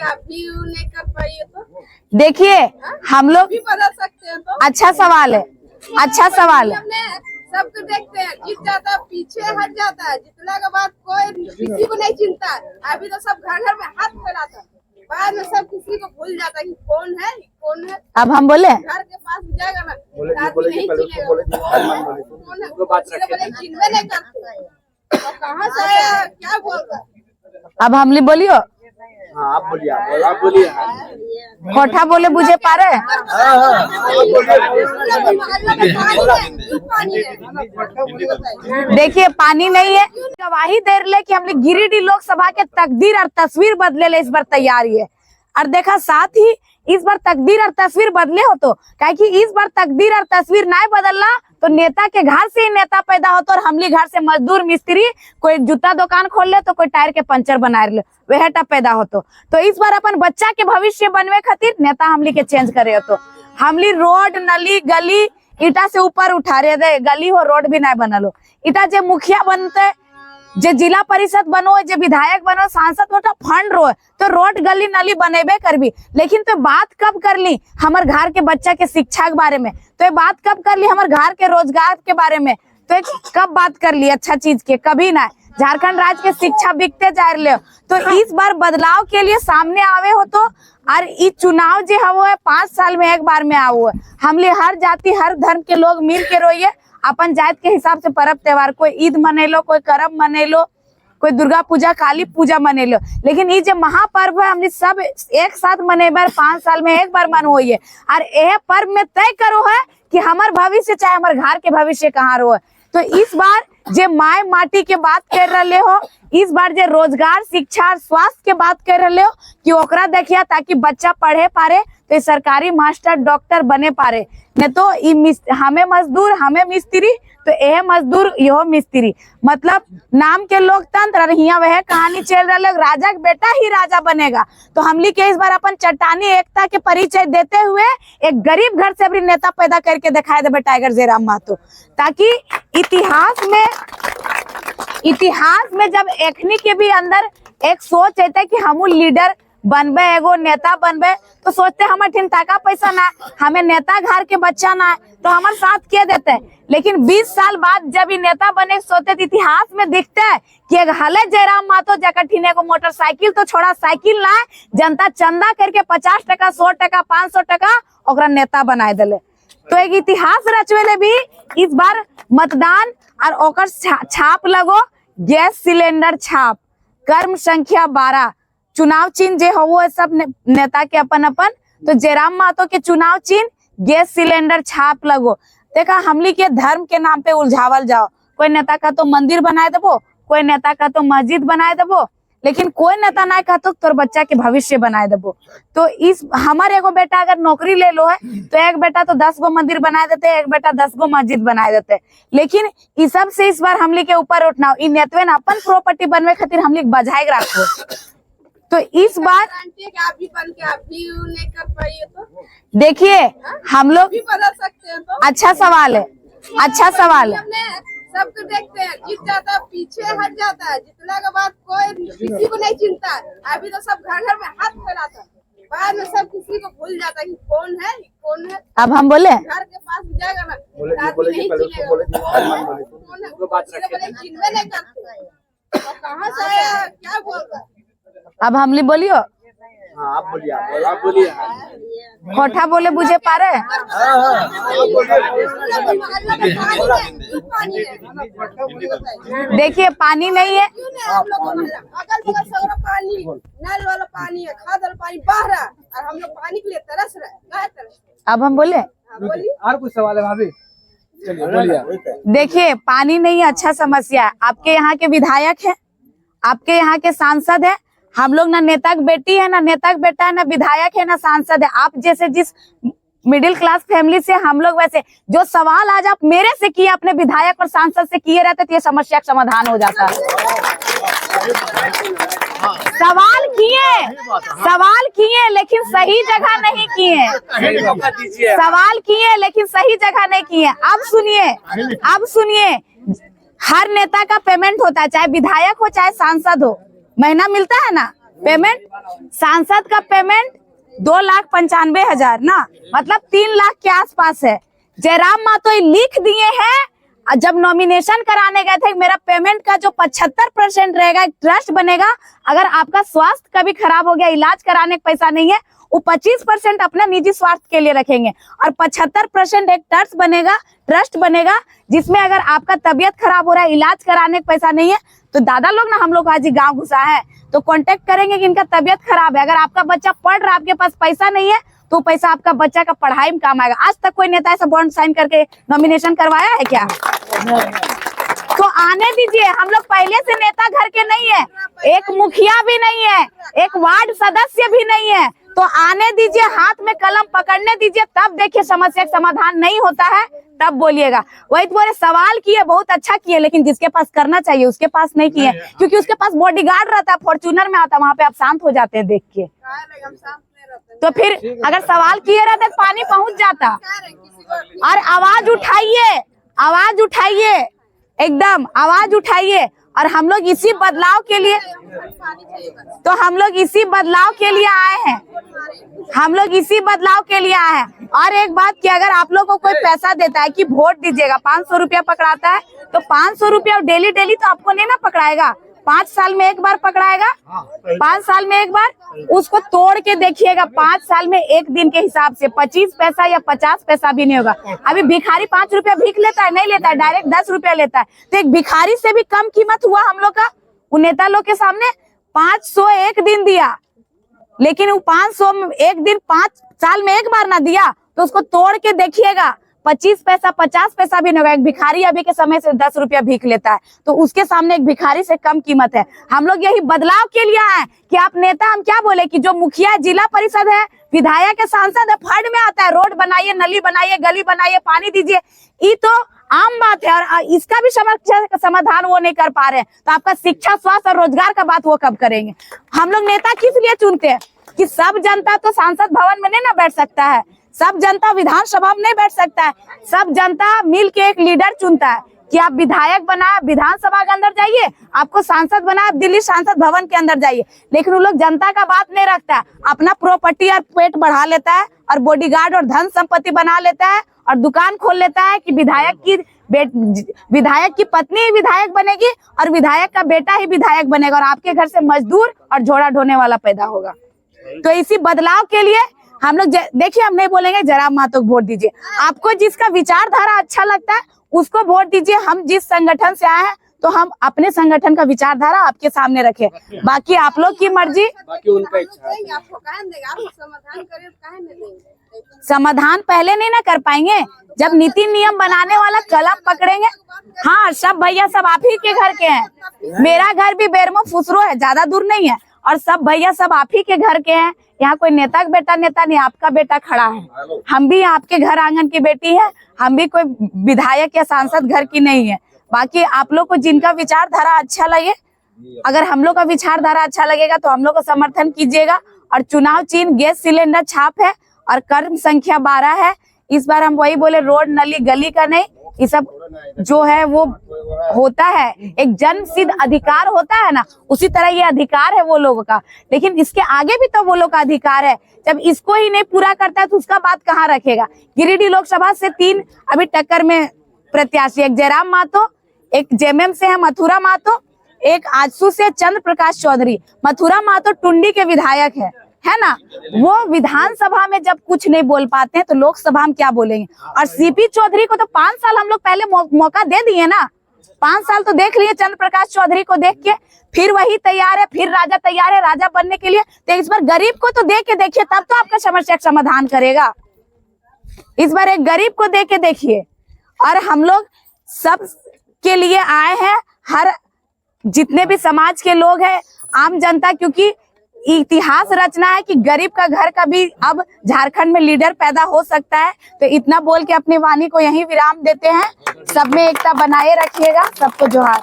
आप भी नहीं कर पाइए तो देखिए हम लोग भी बदल सकते हैं। तो अच्छा सवाल है, अच्छा सवाल है। सब तो देखते हैं, जीत जाता है पीछे हट जाता है, जितना के बाद कोई किसी को नहीं चिंता। अभी तो सब घर घर में हाथ फैलाता है, बाद में सब किसी को भूल जाता है कि कौन है कौन है। अब हम बोले घर के पास भी जाएगा ना, आदमी नहीं चिन्हवे नहीं करते, तो कहाँ से आया क्या बोलता। अब हमली बोलियो, आप बोलिए, आप बोलिए। कोठा बोले बुझे पारे। देखिए पानी नहीं है, गवाही दे रहे कि हम लोग गिरिडीह लोकसभा के तकदीर और तस्वीर बदले ले इस बार तैयारी है। और देखा साथ ही इस बार तकदीर और तस्वीर बदले हो तो क्या कि इस बार तकदीर और तस्वीर नहीं बदलना तो नेता के घर से ही नेता पैदा होता और हमली घर से मजदूर मिस्त्री, कोई जूता दुकान खोल ले तो कोई टायर के पंचर बना ले, वह पैदा होतो। तो इस बार अपन बच्चा के भविष्य बनवे खातिर नेता हमली के चेंज करे हो। हमली रोड नली गली ईटा से ऊपर उठा रहे दे, गली हो रोड भी नहीं बनल हो। ईटा जे मुखिया बनते, जे जिला परिषद बनो, जे विधायक बनो, सांसद बनो, फंड रो तो रोड गली नली बनेबे करबी। लेकिन तो बात कब कर ली हमारे घर के बच्चा के शिक्षा के बारे में, तो बात कब कर ली हमारे घर के रोजगार के बारे में, तो कब बात कर ली अच्छा चीज के, कभी ना। झारखंड राज्य के शिक्षा बिकते जा रहे हो, तो इस बार बदलाव के लिए सामने आवे हो तो। और ये चुनाव जो है वो 5 साल में एक बार में आओ है। हमले हर जाति हर धर्म के लोग मिल के रोइए, अपन जात के हिसाब से पर्व त्योहार, कोई ईद मने लो, कोई करम मने लो, कोई दुर्गा पूजा काली पूजा मने लो। लेकिन ये जो महापर्व है हमने सब एक साथ मनेबर 5 साल में एक बार मन होइए। और यह पर्व में तय करो है कि हमारे भविष्य चाहे हमारे घर के भविष्य कहाँ रो है। तो इस बार जे माय माटी के बात कर रहे हो, इस बार जे रोजगार शिक्षा और स्वास्थ्य के बात कर रहे हो कि ओकरा देखिए ताकि बच्चा पढ़े पारे तो सरकारी मास्टर डॉक्टर बने पारे। नहीं तो हमें मजदूर हमें मिस्त्री, तो यह मजदूर यह मिस्त्री, मतलब नाम के लोकतंत्र। और यहाँ वह कहानी चल रहा है, राजा का बेटा ही राजा बनेगा। तो हमली के इस बार अपन चट्टानी एकता के परिचय देते हुए एक गरीब घर से अपनी नेता पैदा करके दिखाए दे टाइगर जयराम महतो, ताकि इतिहास में जब एखनी के भी अंदर एक सोच है कि हम लीडर बनबे, एगो नेता बनबे, तो सोचते हमारे ठिन टाका पैसा ना, हमें नेता घर के बच्चा ना है तो हमारे साथ क्या देते हैं। लेकिन 20 साल बाद जब ये नेता बने सोचते इतिहास में दिखते है कि एक हले जयराम महतो जगह ठिने को मोटरसाइकिल तो छोड़ा साइकिल ना है, जनता चंदा करके 50 टका 100 टका 500 टका ओकरा नेता बनाए दिले। तो एक इतिहास रचवेले भी इस बार मतदान और ओकर छाप लगो, गैस सिलेंडर छाप, कर्म संख्या 12, चुनाव चिन्ह जे हो वो सब नेता के अपन अपन। तो जयराम महतो के चुनाव चिन्ह गैस सिलेंडर छाप लगो। देखा हमली के धर्म के नाम पे उलझावल जाओ, कोई नेता का तो मंदिर बनाए देबो, कोई नेता का तो मस्जिद बनाए देबो, लेकिन कोई नेता ना कहतो तोर बच्चा के भविष्य बनाए देबो। तो इस हमारे एगो बेटा अगर नौकरी ले लो है तो एक बेटा तो 10 गो मंदिर बनाए देते, एक बेटा 10 गो मस्जिद बनाए देते। लेकिन इस सब से इस बार हमली के ऊपर उठना इन नेतवे ना अपन प्रॉपर्टी बनवे खातिर हमली बजाय रखो। तो इस बार आप भी बन के आप भी नहीं कर पाइए तो देखिए हम लोग भी बदल सकते हैं। तो अच्छा सवाल है, अच्छा सवाल है। सब तो देखते हैं, जीत जाता है पीछे हट जाता है, जितना के बाद कोई किसी को नहीं चिंता। अभी तो सब घर घर में हाथ फैलाता है, बाद में सब किसी को भूल जाता है कि कौन है कौन है। अब हम बोले घर के पास भी जाएगा ना, आदमी नहीं चिन्हवे नहीं करते, तो कहाँ से आया क्या बोलता। अब हमली बोलियो, आप बोलिए, आप बोलिए। कोठा बोले बुझे पारे। देखिए पानी नहीं है, अगल बगल सारा पानी, नल वाला पानी है, खाद वाला पानी बह रहा है और हम लोग पानी के लिए तरस रहे हैं। अब हम बोले और कुछ सवाल है भाभी, चलिए बोलिए। देखिए पानी नहीं है, अच्छा समस्या है। आपके यहाँ के विधायक है, आपके यहाँ के सांसद है, हम लोग ना नेता की बेटी है, ना नेता का बेटा है, ना विधायक है, ना सांसद है। आप जैसे जिस मिडिल क्लास फैमिली से हम लोग वैसे, जो सवाल आज आप मेरे से किए अपने विधायक और सांसद से किए रहते तो ये समस्या का समाधान हो जाता। सवाल किए लेकिन सही जगह नहीं किए, सवाल किए लेकिन सही जगह नहीं किए। अब सुनिए, हर नेता का पेमेंट होता है, चाहे विधायक हो चाहे सांसद हो, महीना मिलता है ना, पेमेंट, सांसद का पेमेंट 2,95,000 ना, मतलब 3 लाख के आसपास है। जयराम मातो लिख दिए हैं जब नॉमिनेशन कराने गए थे, मेरा पेमेंट का जो 75% रहेगा एक ट्रस्ट बनेगा। अगर आपका स्वास्थ्य कभी खराब हो गया, इलाज कराने का पैसा नहीं है, वो 25% अपना निजी स्वार्थ के लिए रखेंगे और 75% एक ट्रस्ट बनेगा जिसमें अगर आपका तबियत खराब हो रहा है, इलाज कराने का पैसा नहीं है, तो दादा लोग ना, हम लोग आज गांव घुसा है तो कांटेक्ट करेंगे कि इनका तबियत खराब है, अगर आपका बच्चा पढ़ रहा है, आपके पास पैसा नहीं है, तो पैसा आपका बच्चा का पढ़ाई में काम आएगा। आज तक कोई नेता ऐसा बॉन्ड साइन करके नॉमिनेशन करवाया है क्या? तो आने दीजिए, हम लोग पहले से नेता घर के नहीं है, एक मुखिया भी नहीं है, एक वार्ड सदस्य भी नहीं है, तो आने दीजिए, हाथ में कलम पकड़ने दीजिए, तब देखिए समस्या का समाधान नहीं होता है तब बोलिएगा। वही तो बोले सवाल किए, बहुत अच्छा किए, लेकिन जिसके पास करना चाहिए उसके पास नहीं किए, क्योंकि उसके पास बॉडीगार्ड रहता है, फॉर्च्यूनर में आता, वहाँ पे आप शांत हो जाते हैं देख के। तो फिर अगर सवाल किए रहते तो पानी पहुंच जाता। और आवाज उठाइए, आवाज उठाइए, एकदम आवाज उठाइए। और हम लोग इसी बदलाव के लिए, तो हम लोग इसी बदलाव के लिए आए हैं, हम लोग इसी बदलाव के लिए आए हैं। और एक बात कि अगर आप लोग को कोई पैसा देता है कि वोट दीजिएगा, 500 रुपया पकड़ाता है, तो 500 रुपया डेली डेली तो आपको नहीं ना पकड़ाएगा, 5 साल में एक बार पकड़ाएगा, 5 साल में एक बार। उसको तोड़ के देखिएगा, 5 साल में एक दिन के हिसाब से 25 पैसा या 50 पैसा भी नहीं होगा। अभी भिखारी 5 रुपया भीख लेता है, नहीं लेता है, डायरेक्ट 10 रुपया लेता है, तो एक भिखारी से भी कम कीमत हुआ हम लोग का। वो नेता लोग के सामने 500 एक दिन दिया, लेकिन वो 500 एक दिन 5 साल में एक बार ना दिया, तो उसको तोड़ के देखिएगा, 25 पैसा 50 पैसा भी नहीं होगा। एक भिखारी अभी के समय से 10 रुपया भीख लेता है, तो उसके सामने एक भिखारी से कम कीमत है। हम लोग यही बदलाव के लिए आए कि आप नेता, हम क्या बोले कि जो मुखिया, जिला परिषद है, विधायक है, सांसद है, फंड में आता है, रोड बनाइए, नली बनाइए, गली बनाइए, पानी दीजिए, ये तो आम बात है। और इसका भी समस्या का समाधान वो नहीं कर पा रहे हैं, तो आपका शिक्षा, स्वास्थ्य और रोजगार का बात वो कब करेंगे? हम लोग नेता किस लिए चुनते हैं कि सब जनता तो सांसद भवन में नहीं ना बैठ सकता है, सब जनता विधानसभा में नहीं बैठ सकता है, सब जनता मिल के एक लीडर चुनता है कि आप विधायक बनाए विधानसभा के अंदर जाइए, आपको सांसद बनाए दिल्ली सांसद भवन के अंदर जाइए। लेकिन वो लोग जनता का बात नहीं रखता है, अपना प्रॉपर्टी और पेट बढ़ा लेता है और बॉडीगार्ड और धन संपत्ति बना लेता है और दुकान खोल लेता है कि विधायक की पत्नी ही विधायक बनेगी और विधायक का बेटा ही विधायक बनेगा और आपके घर से मजदूर और झोड़ा ढोने वाला पैदा होगा। तो इसी बदलाव के लिए हम लोग देखिए, हम नहीं बोलेंगे जयराम मातो को वोट दीजिए, आपको जिसका विचारधारा अच्छा लगता है उसको वोट दीजिए। हम जिस संगठन से आए हैं तो हम अपने संगठन का विचारधारा आपके सामने रखे, बाकी आप लोग की मर्जी, बाकी उनका इच्छा। समाधान पहले नहीं ना कर पाएंगे, जब नीति नियम बनाने वाला कलम पकड़ेंगे। हाँ, सब भैया सब आप ही के घर के हैं, मेरा घर भी बेरमो फुसरो है, ज्यादा दूर नहीं है, और सब भैया सब आप ही के घर के हैं। यहाँ कोई नेता का बेटा नेता नहीं, आपका बेटा खड़ा है, हम भी आपके घर आंगन की बेटी है, हम भी कोई विधायक या सांसद घर की नहीं है। बाकी आप लोग को जिनका विचारधारा अच्छा लगे, अगर हम लोग का विचारधारा अच्छा लगेगा तो हम लोग को समर्थन कीजिएगा। और चुनाव चिन्ह गैस सिलेंडर छाप है और कर्म संख्या 12 है। इस बार हम वही बोले, रोड नली गली का नहीं, ये सब जो है वो होता है, एक जन्म सिद्ध अधिकार होता है ना, उसी तरह ये अधिकार है वो लोगों का। लेकिन इसके आगे भी तो वो लोग का अधिकार है, जब इसको ही नहीं पूरा करता है तो उसका बात कहाँ रखेगा। गिरिडीह लोकसभा से 3 अभी टक्कर में प्रत्याशी, एक जयराम मातो, एक जेएमएम से है मथुरा मातो, एक आजसू से चंद्र प्रकाश चौधरी। मथुरा मातो टुंडी के विधायक है ना, वो विधानसभा में जब कुछ नहीं बोल पाते हैं तो लोकसभा में क्या बोलेंगे। और सीपी चौधरी को तो 5 साल हम लोग पहले मौका दे दिए ना, 5 साल तो देख लिए चंद्र प्रकाश चौधरी को देख के, फिर वही तैयार है, फिर राजा तैयार है राजा बनने के लिए। तो इस बार गरीब को तो दे के देखिए, तब तो आपका समस्या का समाधान करेगा। इस बार एक गरीब को दे के देखिए। और हम लोग सब के लिए आए हैं, हर जितने भी समाज के लोग हैं, आम जनता, क्योंकि इतिहास रचना है कि गरीब का घर का भी अब झारखंड में लीडर पैदा हो सकता है। तो इतना बोल के अपनी वाणी को यहीं विराम देते हैं। सब में एकता बनाए रखिएगा। सबको जोहार।